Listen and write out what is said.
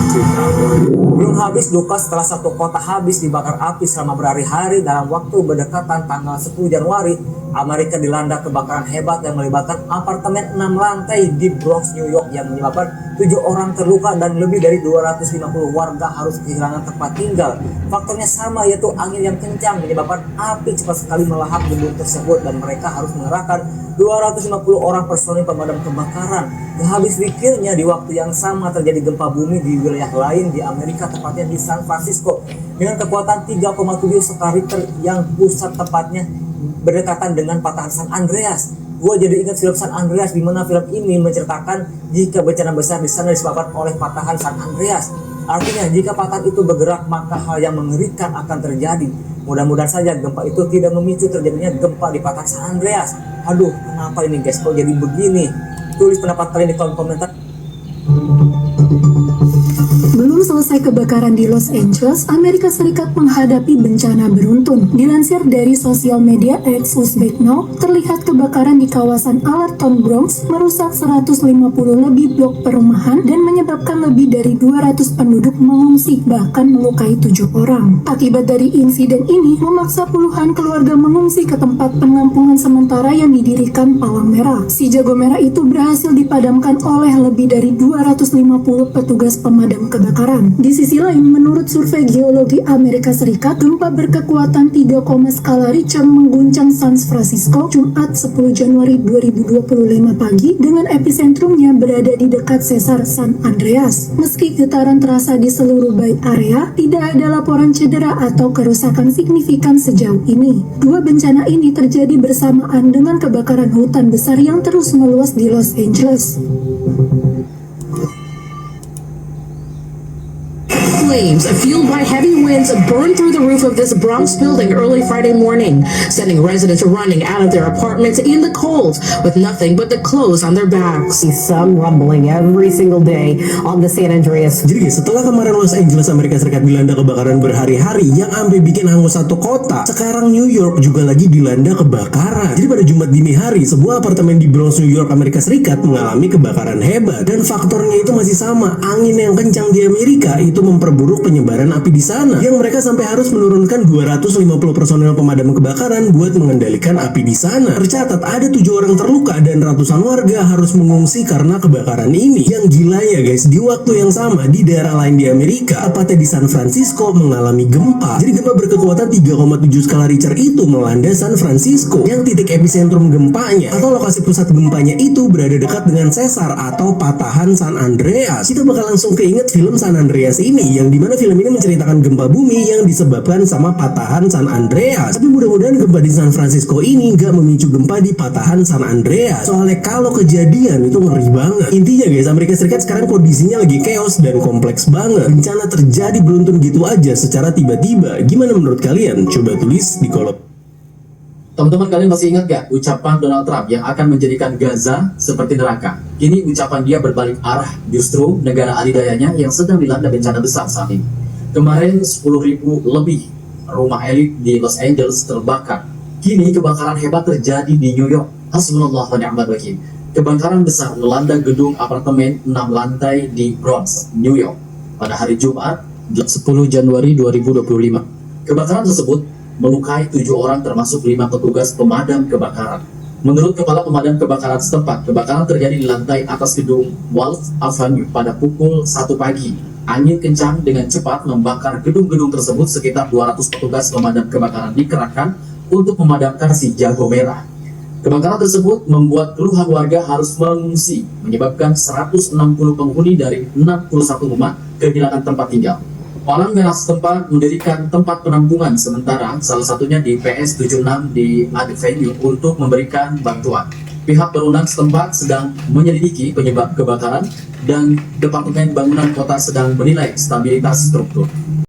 Citra. Belum habis duka setelah satu kota habis dibakar api selama berhari-hari. Dalam waktu berdekatan tanggal 10 Januari, Amerika dilanda kebakaran hebat yang melibatkan apartemen 6 lantai di Bronx, New York yang menyebabkan 7 orang terluka dan lebih dari 250 warga harus kehilangan tempat tinggal. Faktornya sama, yaitu angin yang kencang menyebabkan api cepat sekali melahap gedung tersebut dan mereka harus mengerahkan 250 orang personil pemadam kebakaran. Gak habis pikirnya, di waktu yang sama terjadi gempa bumi di wilayah lain di Amerika, tepatnya di San Francisco dengan kekuatan 3,7 skala Richter yang pusat tepatnya berdekatan dengan patahan San Andreas. Gue jadi ingat film San Andreas, di mana film ini menceritakan jika bencana besar di sana disebabkan oleh patahan San Andreas. Artinya jika patahan itu bergerak, maka hal yang mengerikan akan terjadi. Mudah-mudahan saja gempa itu tidak memicu terjadinya gempa di patahan San Andreas. Aduh, kenapa ini guys, kok jadi begini? Tulis pendapat kalian di kolom komentar. Belum selesai kebakaran di Los Angeles, Amerika Serikat menghadapi bencana beruntun. Dilansir dari sosial media X Uzbek Now, terlihat kebakaran di kawasan Allerton, Bronx merusak 150 lebih blok perumahan dan menyebabkan lebih dari 200 penduduk mengungsi, bahkan melukai 7 orang. Akibat dari insiden ini, memaksa puluhan keluarga mengungsi ke tempat penampungan sementara yang didirikan Palang Merah. Si jago merah itu berhasil dipadamkan oleh lebih dari 250 petugas pemadam kebakaran. Di sisi lain, menurut survei geologi Amerika Serikat, gempa berkekuatan 3, skala Richter mengguncang San Francisco Jumat 10 Januari 2025 pagi dengan epicentrumnya berada di dekat sesar San Andreas. Meski getaran terasa di seluruh Bay Area, tidak ada laporan cedera atau kerusakan signifikan sejauh ini. Dua bencana ini terjadi bersamaan dengan kebakaran hutan besar yang terus meluas di Los Angeles. Flames fueled by heavy winds burned through the roof of this Bronx building early Friday morning, sending residents running out of their apartments in the cold with nothing but the clothes on their backs. Some rumbling every single day on the San Andreas. Jadi guys, setelah kemarin Los Angeles Amerika Serikat dilanda kebakaran berhari-hari yang sampai bikin hangus satu kota, sekarang New York juga lagi dilanda kebakaran. Jadi pada Jumat dini hari, sebuah apartemen di Bronx, New York, Amerika Serikat mengalami kebakaran hebat, dan faktornya itu masih sama, angin yang kencang di Amerika itu memperburuk penyebaran api di sana, yang mereka sampai harus menurunkan 250 personel pemadam kebakaran buat mengendalikan api di sana. Tercatat ada 7 orang terluka dan ratusan warga harus mengungsi karena kebakaran ini. Yang gila ya guys, di waktu yang sama di daerah lain di Amerika, tepatnya di San Francisco, mengalami gempa. Jadi gempa berkekuatan 3,7 skala Richter itu melanda San Francisco, yang titik epicentrum gempanya atau lokasi pusat gempanya itu berada dekat dengan sesar atau patahan San Andreas. Kita bakal langsung keinget film San Andreas ini, yang dimana film ini menceritakan gempa bumi yang disebabkan sama patahan San Andreas. Tapi mudah-mudahan gempa di San Francisco ini nggak memicu gempa di patahan San Andreas. Soalnya kalau kejadian itu ngeri banget. Intinya guys, Amerika Serikat sekarang kondisinya lagi chaos dan kompleks banget. Bencana terjadi beruntun gitu aja secara tiba-tiba. Gimana menurut kalian? Coba tulis di kolom. Teman-teman, kalian masih ingat gak ucapan Donald Trump yang akan menjadikan Gaza seperti neraka? Kini ucapan dia berbalik arah, justru negara adidayanya yang sedang dilanda bencana besar saat ini. Kemarin 10.000 lebih rumah elit di Los Angeles terbakar. Kini kebakaran hebat terjadi di New York. Hasbunallah wa ni'mal wakil. Kebakaran besar melanda gedung apartemen 6 lantai di Bronx, New York pada hari Jumat 10 Januari 2025. Kebakaran tersebut melukai 7 orang termasuk 5 petugas pemadam kebakaran. Menurut Kepala Pemadam Kebakaran setempat, kebakaran terjadi di lantai atas gedung Walt Avenue pada pukul 1 pagi. Angin kencang dengan cepat membakar gedung-gedung tersebut. Sekitar 200 petugas pemadam kebakaran dikerahkan untuk memadamkan si jago merah. Kebakaran tersebut membuat puluhan warga harus mengungsi, menyebabkan 160 penghuni dari 61 rumah kehilangan tempat tinggal. Palang Merah setempat mendirikan tempat penampungan sementara, salah satunya di PS 76 di Avenue untuk memberikan bantuan. Pihak berwenang setempat sedang menyelidiki penyebab kebakaran dan Departemen Bangunan Kota sedang menilai stabilitas struktur.